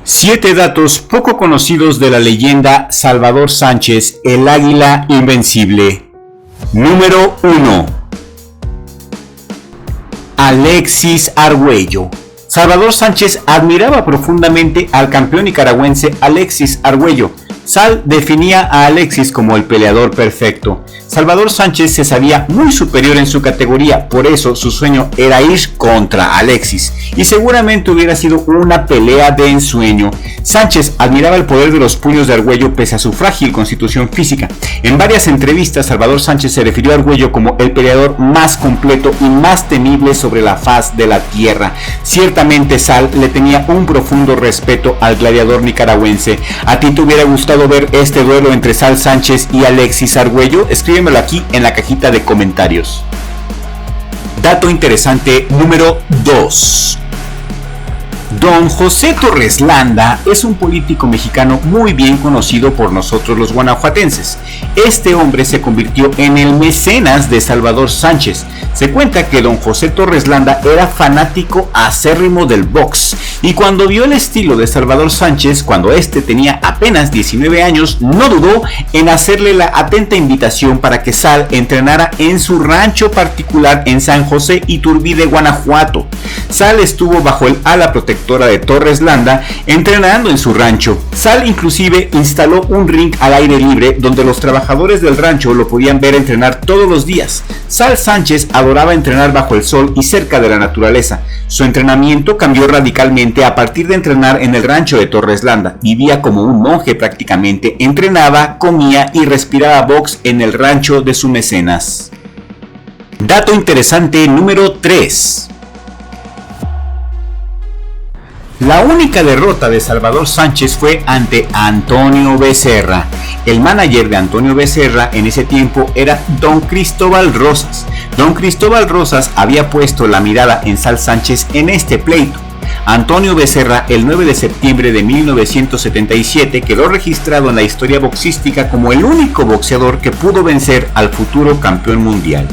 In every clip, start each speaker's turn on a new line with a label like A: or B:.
A: Siete datos poco conocidos de la leyenda Salvador Sánchez, el Águila Invencible. Número 1. Alexis Argüello. Salvador Sánchez admiraba profundamente al campeón nicaragüense Alexis Argüello. Sal definía a Alexis como el peleador perfecto. Salvador Sánchez se sabía muy superior en su categoría, por eso su sueño era ir contra Alexis, y seguramente hubiera sido una pelea de ensueño. Sánchez admiraba el poder de los puños de Argüello pese a su frágil constitución física. En varias entrevistas, Salvador Sánchez se refirió a Argüello como el peleador más completo y más temible sobre la faz de la tierra. Ciertamente Sal le tenía un profundo respeto al gladiador nicaragüense. ¿A ti te hubiera gustado ver este duelo entre Sal Sánchez y Alexis Argüello? Escríbemelo aquí en la cajita de comentarios. Dato interesante número 2. Don José Torres Landa es un político mexicano muy bien conocido por nosotros los guanajuatenses. Este hombre se convirtió en el mecenas de Salvador Sánchez. Se cuenta que don José Torres Landa era fanático acérrimo del box, y cuando vio el estilo de Salvador Sánchez cuando este tenía apenas 19 años, no dudó en hacerle la atenta invitación para que Sal entrenara en su rancho particular en San José Iturbide, Guanajuato. Sal estuvo bajo el ala protectora de Torres Landa entrenando en su rancho. Sal inclusive instaló un ring al aire libre donde los trabajadores del rancho lo podían ver entrenar todos los días. Sal Sánchez adoraba entrenar bajo el sol y cerca de la naturaleza. Su entrenamiento cambió radicalmente a partir de entrenar en el rancho de Torres Landa. Vivía como un monje prácticamente, entrenaba, comía y respiraba box en el rancho de su mecenas. Dato interesante número 3. La única derrota de Salvador Sánchez fue ante Antonio Becerra. El manager de Antonio Becerra en ese tiempo era don Cristóbal Rosas. Don Cristóbal Rosas había puesto la mirada en Sal Sánchez en este pleito. Antonio Becerra, el 9 de septiembre de 1977, quedó registrado en la historia boxística como el único boxeador que pudo vencer al futuro campeón mundial.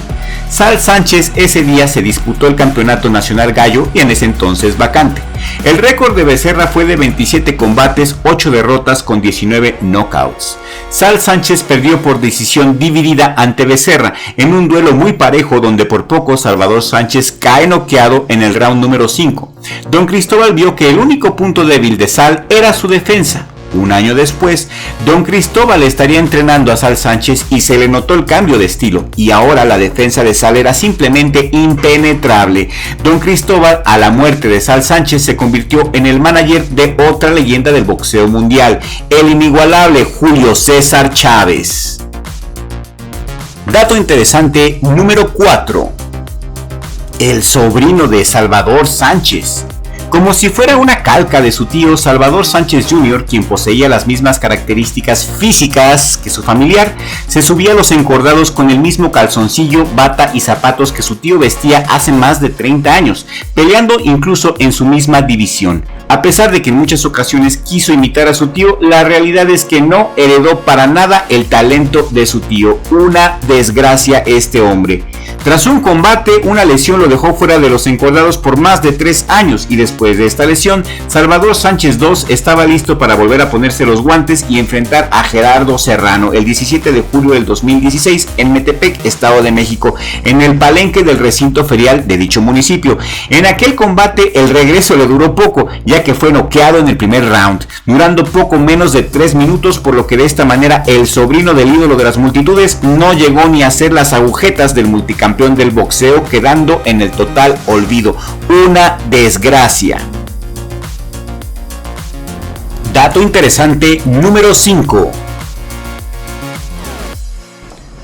A: Sal Sánchez ese día se disputó el campeonato nacional gallo y en ese entonces vacante. El récord de Becerra fue de 27 combates, 8 derrotas con 19 knockouts. Sal Sánchez perdió por decisión dividida ante Becerra en un duelo muy parejo donde por poco Salvador Sánchez cae noqueado en el round número 5. Don Cristóbal vio que el único punto débil de Sal era su defensa. Un año después, don Cristóbal estaría entrenando a Sal Sánchez y se le notó el cambio de estilo, y ahora la defensa de Sal era simplemente impenetrable. Don Cristóbal, a la muerte de Sal Sánchez, se convirtió en el manager de otra leyenda del boxeo mundial, el inigualable Julio César Chávez. Dato interesante número 4. El sobrino de Salvador Sánchez. Como si fuera una calca de su tío, Salvador Sánchez Jr., quien poseía las mismas características físicas que su familiar, se subía a los encordados con el mismo calzoncillo, bata y zapatos que su tío vestía hace más de 30 años, peleando incluso en su misma división. A pesar de que en muchas ocasiones quiso imitar a su tío, la realidad es que no heredó para nada el talento de su tío. Una desgracia este hombre. Tras un combate, una lesión lo dejó fuera de los encordados por más de 3 años y después de esta lesión, Salvador Sánchez II estaba listo para volver a ponerse los guantes y enfrentar a Gerardo Serrano el 17 de julio del 2016 en Metepec, Estado de México, en el palenque del recinto ferial de dicho municipio. En aquel combate el regreso le duró poco, ya que fue noqueado en el primer round, durando poco menos de 3 minutos, por lo que de esta manera el sobrino del ídolo de las multitudes no llegó ni a hacer las agujetas del multicampeón del boxeo, quedando en el total olvido. Una desgracia. Dato interesante número 5.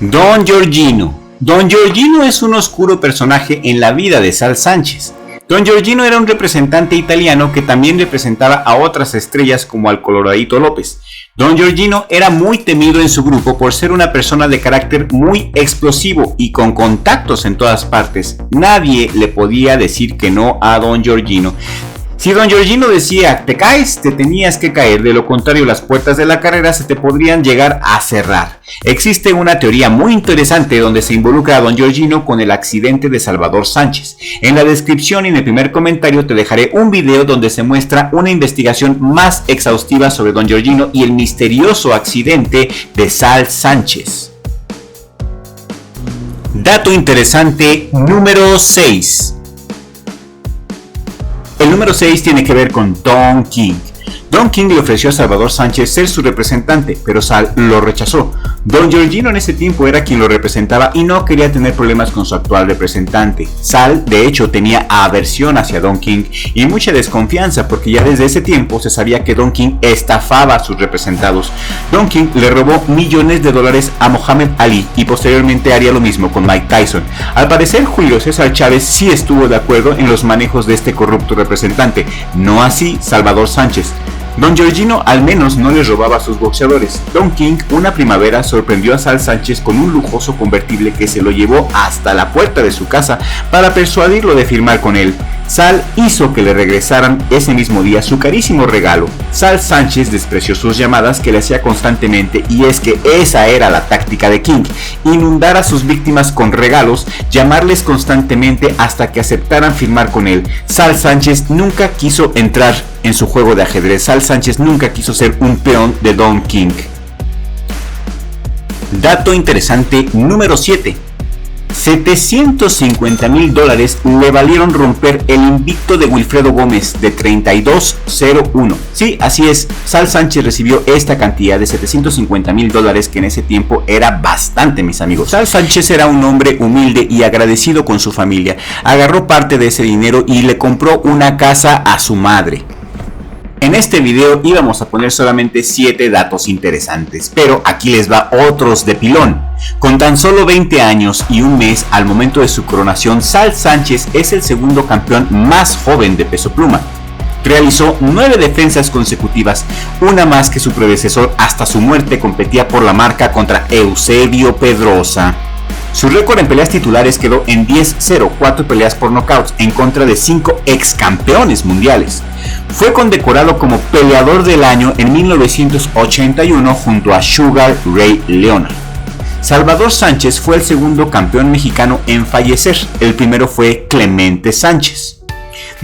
A: Don Giorgino. Don Giorgino es un oscuro personaje en la vida de Sal Sánchez. Don Giorgino era un representante italiano que también representaba a otras estrellas como al Coloradito López. Don Giorgino era muy temido en su grupo por ser una persona de carácter muy explosivo y con contactos en todas partes. Nadie le podía decir que no a Don Giorgino. Si Don Giorgino decía, te caes, te tenías que caer, de lo contrario las puertas de la carrera se te podrían llegar a cerrar. Existe una teoría muy interesante donde se involucra a Don Giorgino con el accidente de Salvador Sánchez. En la descripción y en el primer comentario te dejaré un video donde se muestra una investigación más exhaustiva sobre Don Giorgino y el misterioso accidente de Sal Sánchez. Dato interesante número 6. El número 6 tiene que ver con Don King. Don King le ofreció a Salvador Sánchez ser su representante, pero Sal lo rechazó. Don Giorgino en ese tiempo era quien lo representaba y no quería tener problemas con su actual representante. Sal, de hecho, tenía aversión hacia Don King y mucha desconfianza porque ya desde ese tiempo se sabía que Don King estafaba a sus representados. Don King le robó millones de dólares a Muhammad Ali y posteriormente haría lo mismo con Mike Tyson. Al parecer, Julio César Chávez sí estuvo de acuerdo en los manejos de este corrupto representante, no así Salvador Sánchez. Don Giorgino al menos no les robaba a sus boxeadores. Don King una primavera sorprendió a Sal Sánchez con un lujoso convertible que se lo llevó hasta la puerta de su casa para persuadirlo de firmar con él. Sal hizo que le regresaran ese mismo día su carísimo regalo. Sal Sánchez despreció sus llamadas que le hacía constantemente y es que esa era la táctica de King, inundar a sus víctimas con regalos, llamarles constantemente hasta que aceptaran firmar con él. Sal Sánchez nunca quiso entrar en su juego de ajedrez. Sal Sánchez nunca quiso ser un peón de Don King. Dato interesante número 7. $750,000 le valieron romper el invicto de Wilfredo Gómez de 32-0-1. Sí, así es, Sal Sánchez recibió esta cantidad de $750,000 que en ese tiempo era bastante, mis amigos. Sal Sánchez era un hombre humilde y agradecido con su familia. Agarró parte de ese dinero y le compró una casa a su madre. En este video íbamos a poner solamente 7 datos interesantes, pero aquí les va otros de pilón. Con tan solo 20 años y un mes al momento de su coronación, Sal Sánchez es el segundo campeón más joven de peso pluma. Realizó 9 defensas consecutivas, una más que su predecesor. Hasta su muerte competía por la marca contra Eusebio Pedrosa. Su récord en peleas titulares quedó en 10-0, 4 peleas por nocaut en contra de 5 ex campeones mundiales. Fue condecorado como peleador del año en 1981 junto a Sugar Ray Leonard. Salvador Sánchez fue el segundo campeón mexicano en fallecer, el primero fue Clemente Sánchez.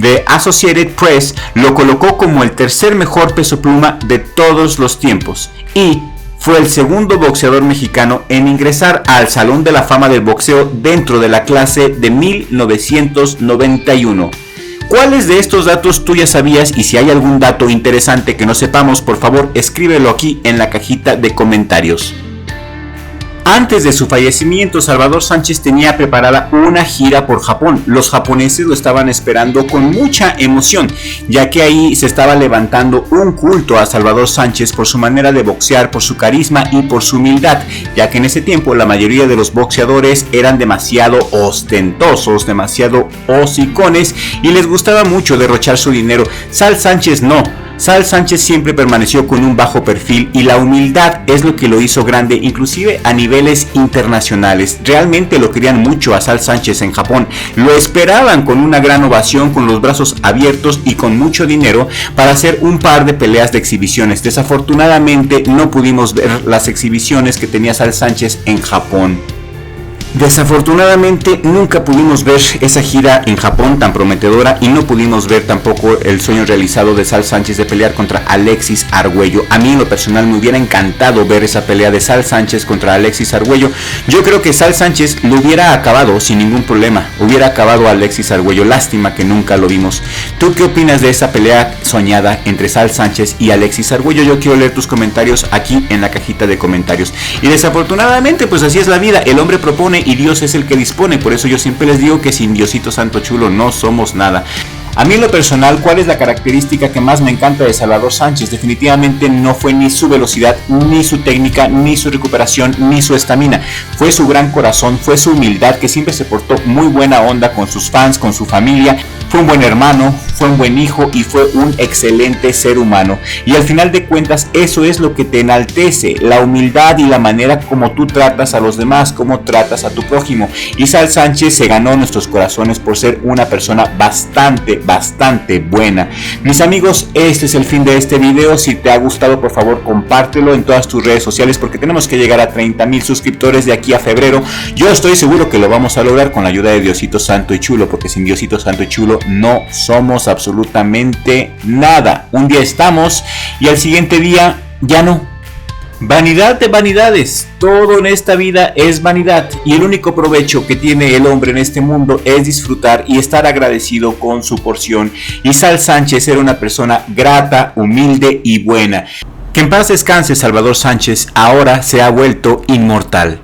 A: The Associated Press lo colocó como el tercer mejor peso pluma de todos los tiempos y fue el segundo boxeador mexicano en ingresar al Salón de la Fama del Boxeo dentro de la clase de 1991. ¿Cuáles de estos datos tú ya sabías? Y si hay algún dato interesante que no sepamos, por favor escríbelo aquí en la cajita de comentarios. Antes de su fallecimiento, Salvador Sánchez tenía preparada una gira por Japón. Los japoneses lo estaban esperando con mucha emoción, ya que ahí se estaba levantando un culto a Salvador Sánchez por su manera de boxear, por su carisma y por su humildad, ya que en ese tiempo la mayoría de los boxeadores eran demasiado ostentosos, demasiado hocicones y les gustaba mucho derrochar su dinero. Sal Sánchez no. Sal Sánchez siempre permaneció con un bajo perfil y la humildad es lo que lo hizo grande, inclusive a niveles internacionales. Realmente lo querían mucho a Sal Sánchez en Japón. Lo esperaban con una gran ovación, con los brazos abiertos y con mucho dinero para hacer un par de peleas de exhibiciones. Desafortunadamente no pudimos ver las exhibiciones que tenía Sal Sánchez en Japón. Desafortunadamente nunca pudimos ver esa gira en Japón tan prometedora y no pudimos ver tampoco el sueño realizado de Sal Sánchez de pelear contra Alexis Argüello. A mí en lo personal me hubiera encantado ver esa pelea de Sal Sánchez contra Alexis Argüello. Yo creo que Sal Sánchez lo hubiera acabado sin ningún problema, hubiera acabado a Alexis Argüello. Lástima que nunca lo vimos. ¿Tú qué opinas de esa pelea soñada entre Sal Sánchez y Alexis Argüello? Yo quiero leer tus comentarios aquí en la cajita de comentarios. Y desafortunadamente pues así es la vida, el hombre propone y Dios es el que dispone. Por eso yo siempre les digo que sin Diosito Santo Chulo no somos nada. A mí en lo personal, ¿cuál es la característica que más me encanta de Salvador Sánchez? Definitivamente no fue ni su velocidad, ni su técnica, ni su recuperación, ni su estamina. Fue su gran corazón, fue su humildad, que siempre se portó muy buena onda con sus fans, con su familia. fue un buen hermano, fue un buen hijo y fue un excelente ser humano. Y al final de cuentas eso es lo que te enaltece, la humildad y la manera como tú tratas a los demás, como tratas a tu prójimo. Y Sal Sánchez se ganó nuestros corazones por ser una persona bastante buena. Mis amigos, este es el fin de este video. Si te ha gustado, por favor compártelo en todas tus redes sociales, porque tenemos que llegar a 30,000 suscriptores de aquí a febrero. Yo estoy seguro que lo vamos a lograr con la ayuda de Diosito Santo y Chulo, porque sin Diosito Santo y Chulo no somos absolutamente nada. Un día estamos y al siguiente día ya no. Vanidad de vanidades, todo en esta vida es vanidad y el único provecho que tiene el hombre en este mundo es disfrutar y estar agradecido con su porción. Y Sal Sánchez era una persona grata, humilde y buena. Que en paz descanse Salvador Sánchez, ahora se ha vuelto inmortal.